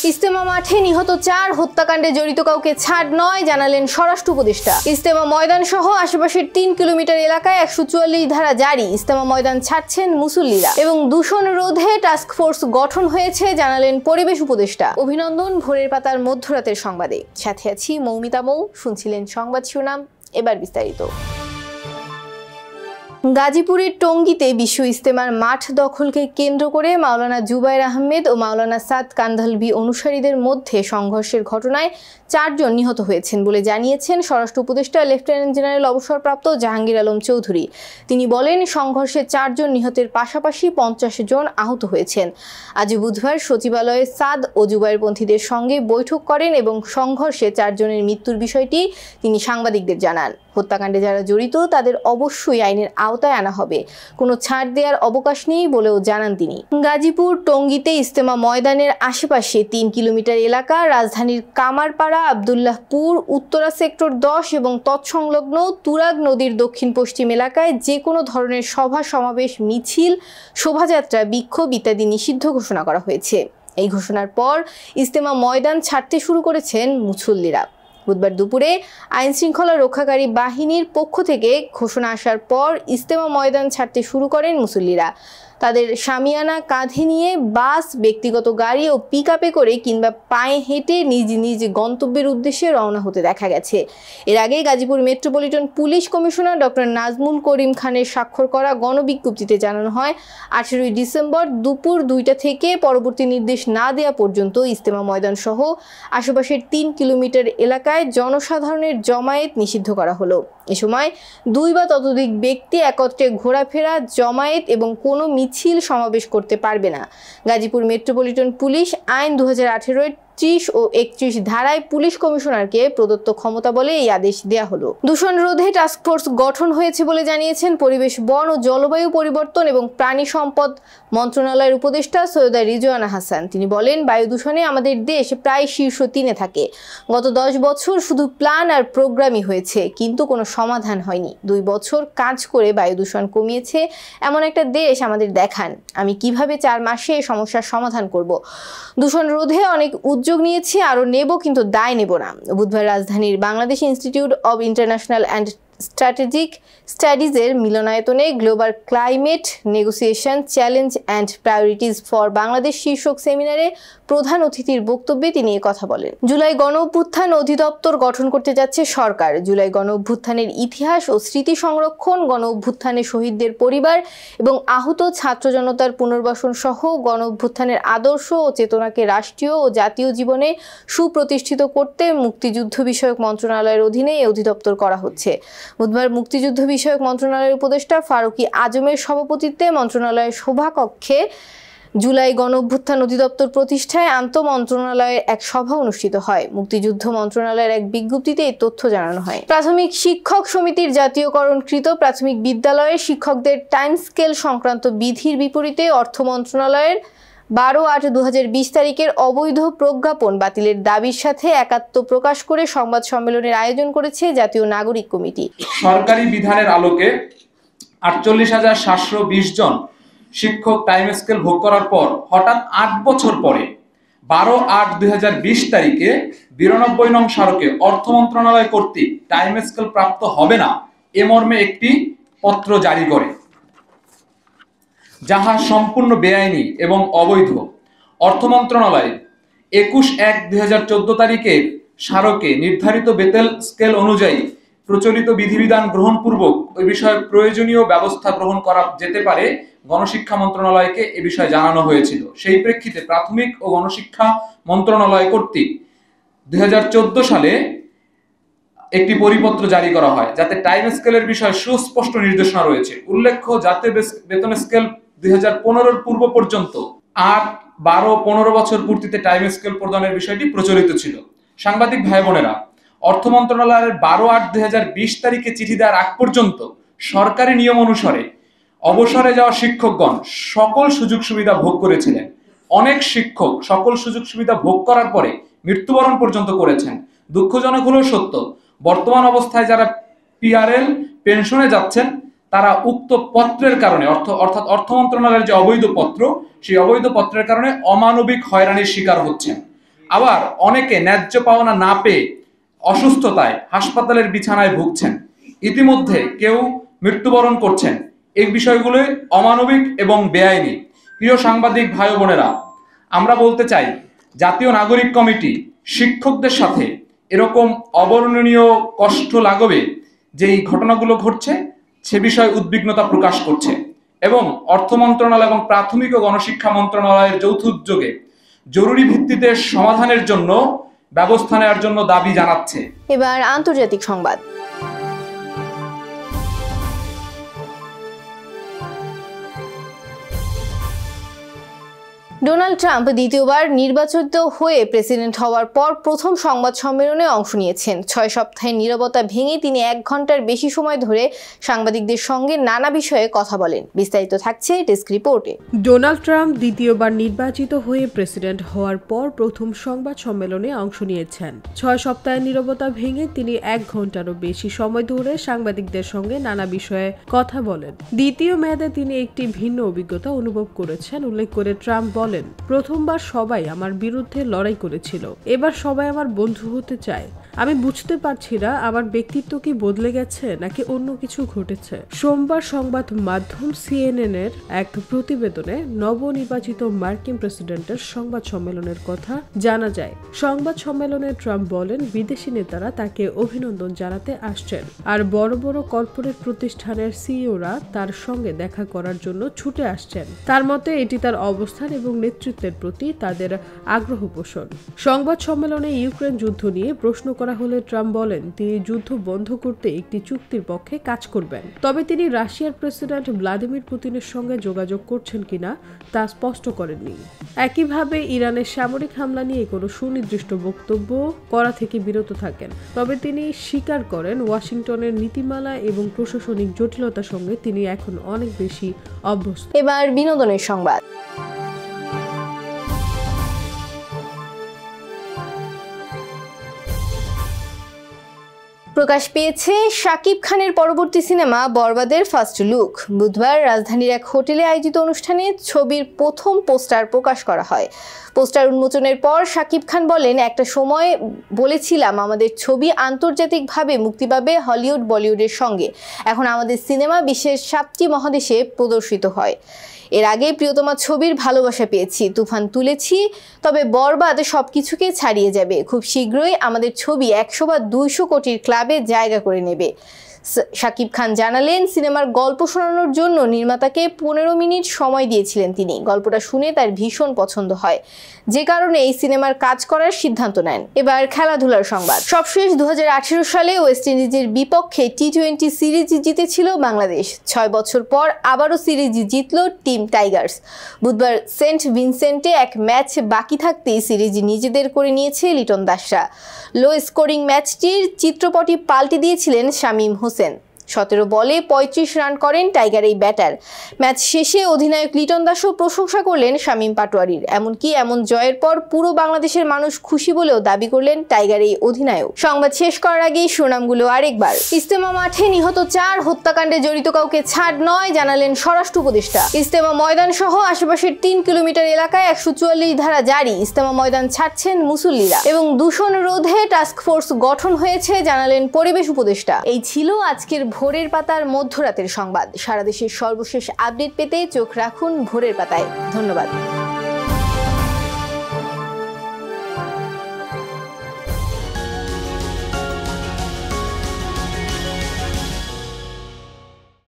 ইজতেমা মাঠে নিহত 4 হত্যাকাণ্ডে জড়িত কাউকে ছাড় নয় জানালেন স্বরাষ্ট্র উপদেষ্টা। ইজতেমা ময়দান সহ আশেপাশের 3 কিলোমিটার এলাকায় 144 ধারা জারি। ইজতেমা ময়দান ছাড়ছেন মুসল্লিরা এবং দূষণ রোধে টাস্ক ফোর্স গঠন হয়েছে জানালেন পরিবেশ উপদেষ্টা। অভিনন্দন ভোরের পাতার মধ্যরাতের সংবাদে, সাথে আছি মৌমিতা মৌ। শুনছিলেন সংবাদ শিরোনাম, এবার বিস্তারিত। গাজীপুরের টঙ্গীতে বিশ্ব ইজতেমার মাঠ দখলকে কেন্দ্র করে মাওলানা জুবায়ের আহমেদ ও মাওলানা সাদ কান্ধলভি অনুসারীদের মধ্যে সংঘর্ষের ঘটনায় 4 জন নিহত হয়েছেন বলে জানিয়েছেন স্বরাষ্ট্র উপদেষ্টা লেফটেন্যান্ট জেনারেল অবসরপ্রাপ্ত জাহাঙ্গীর আলম চৌধুরী। তিনি বলেন, সংঘর্ষে 4 জন নিহতের পাশাপাশি 50 জন আহত হয়েছেন। আজ বুধবার সচিবালয়ে সাদ ও জুবায়েরপন্থীদের সঙ্গে বৈঠক করেন এবং সংঘর্ষে 4 জনের মৃত্যুর বিষয়টি তিনি সাংবাদিকদের জানান। হত্যাকাণ্ডে যারা জড়িত তাদের অবশ্যই আইনের আওতায় আনা হবে, কোনো ছাড় দেওয়ার অবকাশ নেই বলেও জানান তিনি। গাজীপুর টঙ্গীতে ইজতেমা ময়দানের আশেপাশে 3 কিলোমিটার এলাকা, রাজধানীর কামারপাড়া, আব্দুল্লাহপুর, উত্তরা সেক্টর 10 এবং তৎসংলগ্ন তুরাগ নদীর দক্ষিণ পশ্চিম এলাকায় যে কোনো ধরনের সভা সমাবেশ, মিছিল, শোভাযাত্রা, বিক্ষোভ ইত্যাদি নিষিদ্ধ ঘোষণা করা হয়েছে। এই ঘোষণার পর ইজতেমা ময়দান ছাড়তে শুরু করেছেন মুসল্লিরা। বুধবার দুপুরে আইন শৃঙ্খলা রক্ষাকারী বাহিনীর পক্ষ থেকে ঘোষণা আসার পর ইজতেমা ময়দান ছাড়তে শুরু করেন মুসল্লিরা। তাদের শামিয়ানা কাঁধে নিয়ে বাস, ব্যক্তিগত গাড়ি ও পিকআপে করে কিংবা পায়ে হেঁটে নিজ নিজ গন্তব্যের উদ্দেশ্যে রওনা হতে দেখা গেছে। এর আগে Gazipur metropolitan police commissioner doctor Nazmul Karim খানের স্বাক্ষর করা গণবিজ্ঞপ্তিতে জানানো হয়, 18 ডিসেম্বর দুপুর 2টা থেকে পরবর্তী নির্দেশ না দেওয়া পর্যন্ত ইজতেমা ময়দান সহ আশেপাশের 3 কিলোমিটার এলাকায় জনসাধারণের জমায়েত নিষিদ্ধ করা হলো। এ সময় 2 বা ততোধিক ব্যক্তি একত্রে ঘোরাফেরা, জমায়েত এবং কোনো মিছিল সমাবেশ করতে পারবে না। গাজীপুর মেট্রোপলিটন পুলিশ আইন 2018-এর 30 ও 31 ধারায় পুলিশ কমিশনারকে প্রদত্ত ক্ষমতা বলে এই আদেশ দেয়া হলো। দূষণ রোধে টাস্কফোর্স গঠন হয়েছে বলে জানিয়েছেন পরিবেশ, বন ও জলবায়ু পরিবর্তন এবং প্রাণী সম্পদ মন্ত্রণালয়ের উপদেষ্টা সৈয়দা রিজওয়ানা হাসান। তিনি বলেন, বায়ু দূষণে আমাদের দেশ প্রায় শীর্ষ 3-এ থাকে। গত 10 বছর শুধু প্ল্যান আর প্রোগ্রামই হয়েছে, কিন্তু কোনো সমাধান হয়নি। 2 বছর কাজ করে বায়ু দূষণ কমিয়েছে এমন একটা দেশ আমাদের দেখান। আমি কিভাবে 4 মাসে এই সমস্যার সমাধান করব? দূষণ রোধে অনেক উদ্যোগ নিয়েছি, আরো নেব, কিন্তু দায় নেব না। বুধবার রাজধানীর Bangladesh institute of international and strategic স্টাডিজের মিলনায়তনে global climate negotiation challenge and priorities for Bangladesh শীর্ষক সেমিনারে প্রধান অতিথির বক্তব্যে তিনি কথা বলেন। জুলাই গণ অভ্যুত্থান অধিদপ্তর গঠন করতে যাচ্ছে সরকার। জুলাই গণ অভ্যুত্থানের ইতিহাস ও স্মৃতি সংরক্ষণ, গণ অভ্যুত্থানে শহীদদের পরিবার এবং আহত ছাত্র জনতার পুনর্বাসন সহ গণ অভ্যুত্থানের আদর্শ ও চেতনাকে রাষ্ট্রীয় ও জাতীয় জীবনে সুপ্রতিষ্ঠিত করতে মুক্তিযুদ্ধ বিষয়ক মন্ত্রণালয়ের অধীনে এই অধিদপ্তর করা হচ্ছে। বুধবার মুক্তিযুদ্ধ বিষয়ক মন্ত্রণালয়ের উপদেষ্টা ফারুকী আজমের সভাপতিত্বে মন্ত্রণালয়ের সভাকক্ষে জুলাই গণ অভ্যুত্থান অধিদপ্তর প্রতিষ্ঠায় আন্তঃমন্ত্রণালয়ের এক সভা অনুষ্ঠিত হয়। মুক্তিযুদ্ধ মন্ত্রণালয়ের এক বিজ্ঞপ্তিতে এই তথ্য জানানো হয়। প্রাথমিক শিক্ষক সমিতির জাতীয়করণকৃত প্রাথমিক বিদ্যালয়ের শিক্ষকদের টাইম স্কেল সংক্রান্ত বিধির বিপরীতে অর্থ মন্ত্রণালয়ের 12/8/2020 তারিখের অবৈধ প্রজ্ঞাপন বাতিলের দাবির সাথে একাত্ম প্রকাশ করে সংবাদ সম্মেলনের আয়োজন করেছে জাতীয় নাগরিক কমিটি। সরকারি বিধানের আলোকে 48,720 জন শিক্ষক টাইম স্কেল ভোগ করার পর হঠাৎ 8 বছর পরে 12/8/2020 তারিখে 92 নং স্মারকে অর্থ মন্ত্রণালয় কর্তৃক টাইম স্কেল প্রাপ্ত হবে না এ মর্মে একটি পত্র জারি করে, যাহা সম্পূর্ণ বেআইনি এবং অবৈধ। অর্থ মন্ত্রণালয় 21/1/2014 তারিখে স্মারকে নির্ধারিত বেতন স্কেল অনুযায়ী প্রচলিত বিধিবিধান গ্রহণপূর্বক ওই বিষয়ে প্রয়োজনীয় ব্যবস্থা গ্রহণ করা যেতে পারে গণশিক্ষা মন্ত্রণালয়কে এ বিষয়ে জানানো হয়েছিল। সেই প্রেক্ষিতে প্রাথমিক ও গণশিক্ষা মন্ত্রণালয় কর্তৃক 2014 সালে একটি পরিপত্র জারি করা হয়, যাতে টাইম স্কেলের বিষয়ে সুস্পষ্ট নির্দেশনা রয়েছে। উল্লেখ্য, জাতীয় বেতন স্কেল 2015-এর পূর্ব পর্যন্ত 8, 12, 15 বছর পূর্তিতে টাইম স্কেল প্রদানের বিষয়টি প্রচলিত ছিল। সাংবাদিক ভাই বোনেরা, অর্থ মন্ত্রণালয়ের 12/8/2020 তারিখে চিঠি দেওয়ার আগ পর্যন্ত সরকারি নিয়ম অনুসারে অবসরে যাওয়া শিক্ষকগণ সকল সুযোগ সুবিধা ভোগ করেছিলেন। অনেক শিক্ষক সকল সুযোগ সুবিধা ভোগ করার পরে মৃত্যুবরণ পর্যন্ত করেছেন। দুঃখজনক হলেও সত্য, বর্তমান অবস্থায় যারা পিআরএল পেনশনে যাচ্ছেন তারা উক্ত পত্রের কারণে অর্থাৎ অর্থ মন্ত্রণালয়ের যে অবৈধ পত্র, সেই অবৈধ পত্রের কারণে অমানবিক হয়রানির শিকার হচ্ছেন। আবার অনেকে ন্যায্য পাওনা না পেয়ে অসুস্থতায় হাসপাতালের বিছানায় ভুগছেন, ইতিমধ্যে কেউ মৃত্যুবরণ করছেন। এই বিষয়গুলো অমানবিক এবং বেআইনি। প্রিয় সাংবাদিক ভাই বোনেরা, আমরা বলতে চাই, জাতীয় নাগরিক কমিটি শিক্ষকদের সাথে এরকম অবর্ণনীয় কষ্ট লাগবে যেই ঘটনাগুলো ঘটছে সে বিষয়ে উদ্বিগ্নতা প্রকাশ করছে এবং অর্থ মন্ত্রণালয় এবং প্রাথমিক ও গণশিক্ষা মন্ত্রণালয়ের যৌথ উদ্যোগে জরুরি ভিত্তিতে সমাধানের জন্য ব্যবস্থা নেওয়ার জন্য দাবি জানাচ্ছে। এবার আন্তর্জাতিক সংবাদ। ডোনাল্ড ট্রাম্প দ্বিতীয়বার নির্বাচিত হয়ে প্রেসিডেন্ট হওয়ার পর প্রথম সংবাদ সম্মেলনে অংশ নিয়েছেন। 6 সপ্তাহের নীরবতা ভেঙে তিনি 1 ঘন্টার বেশি সময় ধরে সাংবাদিকদের সঙ্গে নানা বিষয়ে কথা বলেন। বিস্তারিত থাকছে ডেস্ক রিপোর্টে। ডোনাল্ড ট্রাম্প দ্বিতীয়বার নির্বাচিত হয়ে প্রেসিডেন্ট হওয়ার পর প্রথম সংবাদ সম্মেলনে অংশ নিয়েছেন। 6 সপ্তাহের নীরবতা ভেঙে তিনি 1 ঘন্টারও বেশি সময় ধরে সাংবাদিকদের সঙ্গে নানা বিষয়ে কথা বলেন। দ্বিতীয় মেয়াদে তিনি একটি ভিন্ন অভিজ্ঞতা অনুভব করেছেন উল্লেখ করে ট্রাম্প বলেন, প্রথমবার সবাই আমার বিরুদ্ধে লড়াই করেছিল, এবার সবাই আমার বন্ধু হতে চায়। আমি বুঝতে পারছি না আমার ব্যক্তিত্ব কি বদলে গেছে নাকি অন্য কিছু ঘটেছে। সোমবার সংবাদ মাধ্যম CNN এর এক প্রতিবেদনে নবনির্বাচিত মার্কিন প্রেসিডেন্টের সংবাদ সম্মেলনের কথা জানা যায়। সংবাদ সম্মেলনে ট্রাম্প বলেন, বিদেশি নেতারা তাকে অভিনন্দন জানাতে আসছেন আর বড় বড় কর্পোরেট প্রতিষ্ঠানের সিইওরা তার সঙ্গে দেখা করার জন্য ছুটে আসছেন। তার মতে এটি তার অবস্থান এবং নেতৃত্বের প্রতি তাদের আগ্রহ পোষণ। সংবাদ সম্মেলনে ইউক্রেন যুদ্ধ নিয়ে প্রশ্ন করা হলে ট্রাম্প বলেন তিনি যুদ্ধ বন্ধ করতে একটি চুক্তির পক্ষে কাজ করবেন, তবে তিনি রাশিয়ার প্রেসিডেন্ট ভ্লাদিমির পুতিনের সঙ্গে যোগাযোগ করছেন কিনা তা স্পষ্ট করেননি। একইভাবে ইরানের সামরিক হামলা নিয়ে কোনো সুনির্দিষ্ট বক্তব্য করা থেকে বিরত থাকেন, তবে তিনি স্বীকার করেন ওয়াশিংটনের নীতিমালা এবং প্রশাসনিক জটিলতার সঙ্গে তিনি এখন অনেক বেশি অভ্যস্ত। এবার বিনোদনের সংবাদ। প্রকাশ পেয়েছে শাকিব খানের পরবর্তী সিনেমা বরবাদের ফার্স্ট লুক। বুধবার রাজধানীর এক হোটেলে আয়োজিত অনুষ্ঠানে ছবির প্রথম পোস্টার প্রকাশ করা হয়। পোস্টার উন্মোচনের পর শাকিব খান বলেন, একটা সময় বলেছিলাম আমাদের ছবি আন্তর্জাতিকভাবে মুক্তি পাবে হলিউড বলিউডের সঙ্গে। এখন আমাদের সিনেমা বিশ্বের 7টি মহাদেশে প্রদর্শিত হয়। এর আগে প্রিয়তমা ছবির ভালোবাসা পেয়েছি, তুফান তুলেছি, তবে বরবাদ সবকিছুকে ছাড়িয়ে যাবে। খুব শীঘ্রই আমাদের ছবি 100 বা 200 কোটির ক্লাবে জায়গা করে নেবে। শাকিব খান জানালেন, সিনেমার গল্প শোনানোর জন্য নির্মাতাকে 15 মিনিট সময় দিয়েছিলেন তিনি। গল্পটা শুনে তার ভীষণ পছন্দ হয়, যে কারণে এই সিনেমার কাজ করার সিদ্ধান্ত নেন। এবার খেলাধুলার সংবাদ। সবশেষ 2018 সালে ওয়েস্ট ইন্ডিজের বিপক্ষে টি20 সিরিজ জিতেছিল বাংলাদেশ। 6 বছর পর আবারও সিরিজ জিতল টিম টাইগার্স। বুধবার সেন্ট ভিনসেন্টে এক ম্যাচ বাকি থাকতেই সিরিজ নিজেদের করে নিয়েছে লিটন দাসরা। লো স্কোরিং ম্যাচটির চিত্রপটই পাল্টে দিয়েছিলেন শামীম হোসেন। 17 বলে 35 রান করেন টাইগার এই ব্যাটার। ম্যাচ শেষে অধিনায়ক লিটন দাসও প্রশংসা করলেন শামীম পাটোয়ারির। এমনকি এমন জয়ের পর পুরো বাংলাদেশের মানুষ খুশি বলেও দাবি করলেন টাইগার এই অধিনায়ক। সংবাদ শেষ করার আগেই সুনামগুলো আরেকবার। ইজতেমা মাঠে নিহত 4 হত্যাকাণ্ডে জড়িত কাউকে ছাড় নয় জানালেন স্বরাষ্ট্র উপদেষ্টা। ইজতেমা ময়দান সহ আশেপাশের 3 কিলোমিটার এলাকায় 144 ধারা জারি। ইজতেমা ময়দান ছাড়ছেন মুসল্লিরা এবং দূষণ রোধে টাস্কফোর্স গঠন হয়েছে জানালেন পরিবেশ উপদেষ্টা। এই ছিল আজকের ভোরের পাতার মধ্যরাতের সংবাদ। সারা দেশের সর্বশেষ আপডেট পেতে চোখ রাখুন ভোরের পাতায়। ধন্যবাদ।